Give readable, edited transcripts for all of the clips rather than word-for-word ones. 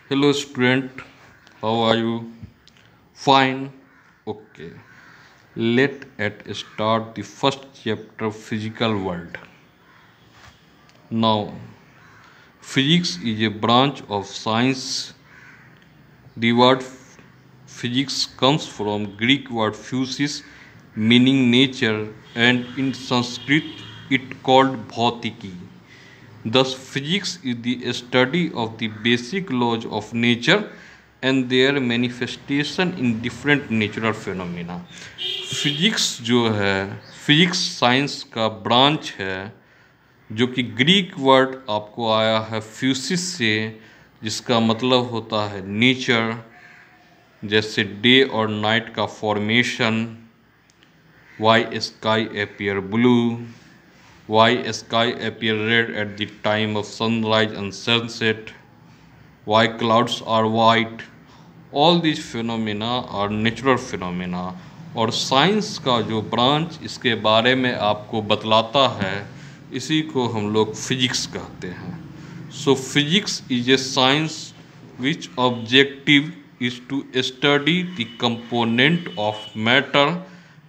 Hello student, how are you? Fine. Okay. Let us start the first chapter physical world. Now, physics is a branch of science. The word physics comes from Greek word physis meaning nature and in Sanskrit it called bhautiki. Thus, physics is the study of the basic laws of nature and their manifestation in different natural phenomena. Physics जो है physics science का branch है जो कि Greek word आपको आया है फ्यूसिस से, जिसका मतलब होता है नेचर, जैसे डे और नाइट का formation, why sky appear blue, why sky appear red at the time of sunrise and sunset, why clouds are white. All these phenomena are natural phenomena और साइंस का जो ब्रांच इसके बारे में आपको बतलाता है इसी को हम लोग फिजिक्स कहते हैं. सो physics is a science which objective is to study the component of matter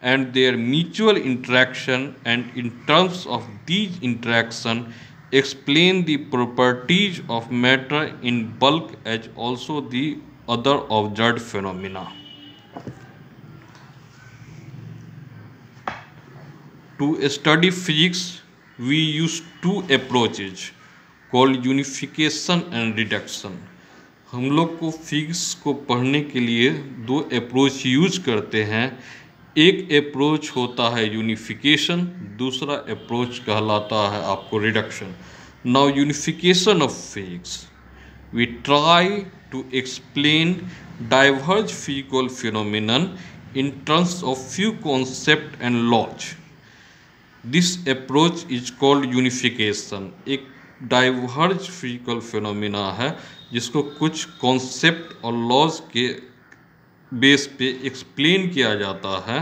and their mutual interaction, and in terms of these interaction explain the properties of matter in bulk as also the other observed phenomena. To study physics we use two approaches called unification and reduction. हम लोग को physics को पढ़ने के लिए दो approach use करते हैं. एक अप्रोच होता है यूनिफिकेशन, दूसरा अप्रोच कहलाता है आपको reduction. Now unification of physics, we try to explain diverse physical phenomenon in terms of few concept and laws. This approach is called unification. एक डाइवर्ज फिजिकल फिनोमिना है जिसको कुछ कॉन्सेप्ट और लॉज के बेस पे एक्सप्लेन किया जाता है.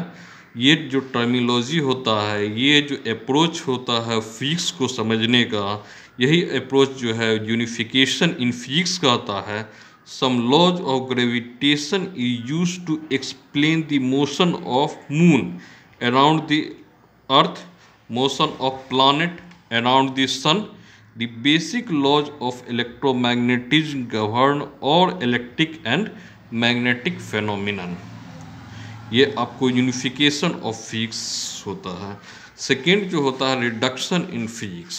ये जो टर्मिनोलॉजी होता है, ये जो अप्रोच होता है फिजिक्स को समझने का, यही अप्रोच जो है यूनिफिकेशन इन फिजिक्स का आता है. Some laws of gravitation is use to explain the motion of moon around the earth, motion of planet around the sun. The basic laws of electromagnetism govern all electric and magnetic phenomenon. ये आपको unification of physics होता है. Second जो होता है reduction in physics.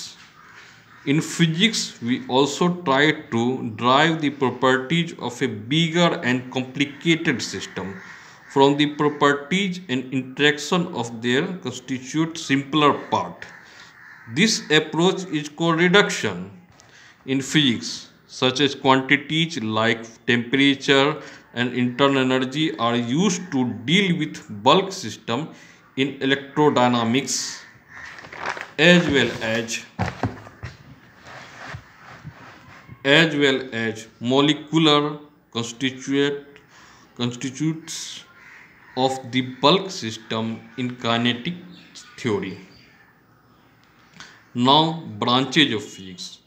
In physics, we also try to derive the properties of a bigger and complicated system from the properties and interaction of their constitute simpler part. This approach is called reduction. In physics, such as quantities like temperature and internal energy are used to deal with bulk system in electrodynamics as well as molecular constitutes of the bulk system in kinetic theory. Now, branches of physics.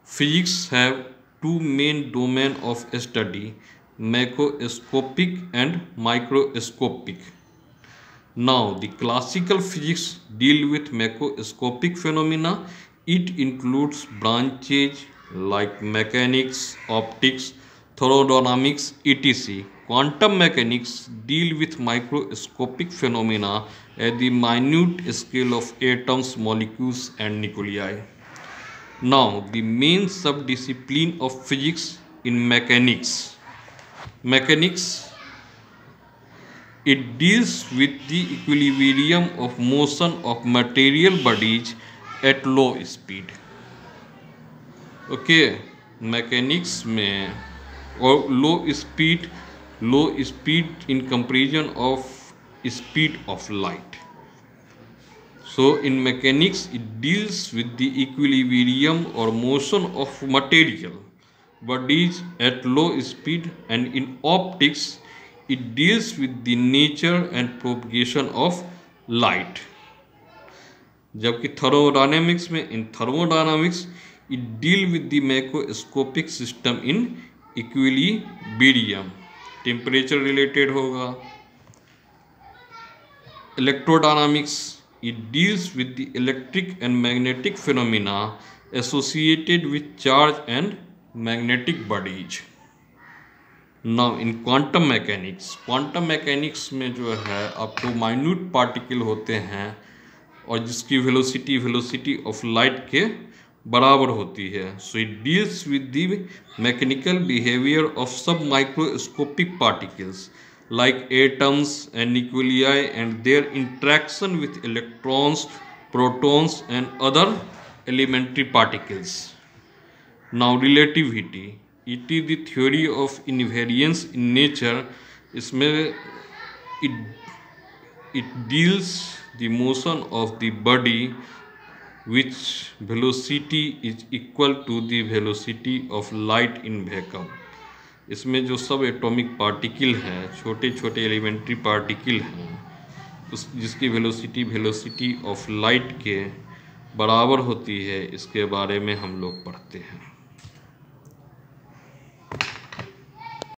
Physics have two main domains of study, macroscopic and microscopic. Now, the classical physics deal with macroscopic phenomena. It includes branches like mechanics, optics, thermodynamics, etc. Quantum mechanics deal with microscopic phenomena at the minute scale of atoms, molecules and nuclei. Now, the main subdiscipline of physics in mechanics. It deals with the equilibrium of motion of material bodies at low speed. Okay, mechanics में और लो speed in comparison of speed of light. So in mechanics it deals with the equilibrium or motion of material bodies at low speed, and in optics it deals with the nature and propagation of light. जबकि thermodynamics में it deal with the macroscopic system in equilibrium, temperature related होगा। Electrodynamics, it deals with the electric and magnetic phenomena associated with charge and magnetic bodies. Now in quantum mechanics में जो है आपको minute particle होते हैं और जिसकी velocity of light के बराबर होती है। So it deals with the mechanical behaviour of सब microscopic particles like atoms and nuclei and their interaction with electrons, protons and other elementary particles. Now relativity, it is the theory of invariance in nature. इसमें it deals the motion of the body which velocity is equal to the velocity of light in vacuum. इसमें जो सब atomic particle हैं, छोटे छोटे elementary particle हैं, उस जिसकी वेलोसिटी ऑफ लाइट के बराबर होती है, इसके बारे में हम लोग पढ़ते हैं।